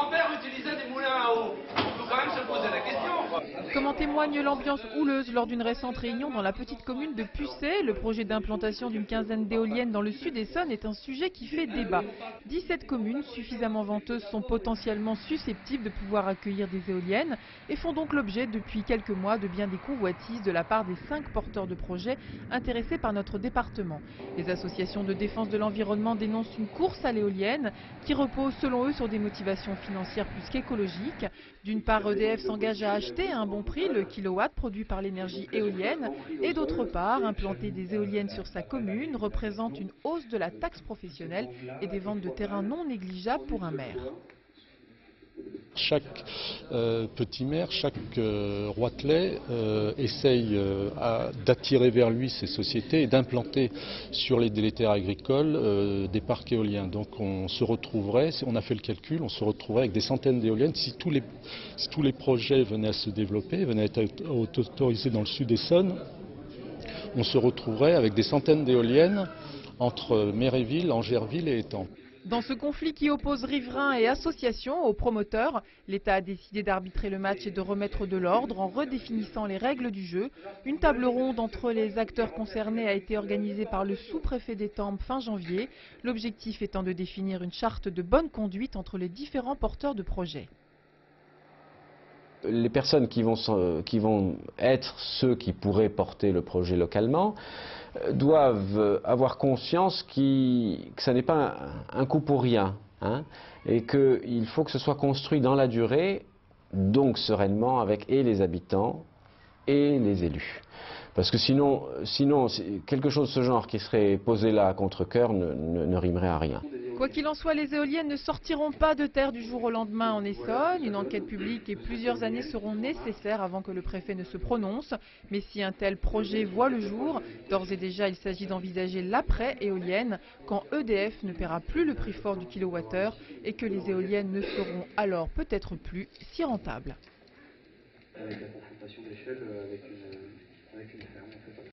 grands-pères utilisaient des moulins à eau. Il faut quand même se poser la question, quoi. Comme en témoigne l'ambiance houleuse lors d'une récente réunion dans la petite commune de Pucet, le projet d'implantation d'une quinzaine d'éoliennes dans le sud Essonne est un sujet qui fait débat. 17 communes suffisamment venteuses sont potentiellement susceptibles de pouvoir accueillir des éoliennes et font donc l'objet depuis quelques mois de bien des convoitises de la part des 5 porteurs de projets intéressés par notre département. Les associations de défense de l'environnement dénoncent une course à l'éolienne qui repose selon eux sur des motivations financières plus qu'écologiques. D'une part, EDF s'engage à acheter à un bon prix le kilowatt produit par l'énergie éolienne et d'autre part, implanter des éoliennes sur sa commune représente une hausse de la taxe professionnelle et des ventes de terrains non négligeables pour un maire. Chaque petit maire, chaque roitelet essaye d'attirer vers lui ces sociétés et d'implanter sur les délétères agricoles des parcs éoliens. Donc on se retrouverait, on a fait le calcul, on se retrouverait avec des centaines d'éoliennes. Si tous les projets venaient à se développer, venaient à être autorisés dans le sud Essonne, on se retrouverait avec des centaines d'éoliennes entre Méréville, Angerville et Étampes. Dans ce conflit qui oppose riverains et associations aux promoteurs, l'État a décidé d'arbitrer le match et de remettre de l'ordre en redéfinissant les règles du jeu. Une table ronde entre les acteurs concernés a été organisée par le sous-préfet d'Étampes fin janvier, l'objectif étant de définir une charte de bonne conduite entre les différents porteurs de projets. Les personnes qui vont être ceux qui pourraient porter le projet localement doivent avoir conscience que ça n'est pas un coup pour rien, hein, et qu'il faut que ce soit construit dans la durée, donc sereinement avec et les habitants et les élus. Parce que sinon quelque chose de ce genre qui serait posé là à contre-cœur ne rimerait à rien. Quoi qu'il en soit, les éoliennes ne sortiront pas de terre du jour au lendemain en Essonne. Une enquête publique et plusieurs années seront nécessaires avant que le préfet ne se prononce. Mais si un tel projet voit le jour, d'ores et déjà il s'agit d'envisager l'après-éolienne, quand EDF ne paiera plus le prix fort du kilowattheure et que les éoliennes ne seront alors peut-être plus si rentables. Avec la confrontation d'échelle avec une ferme, en fait.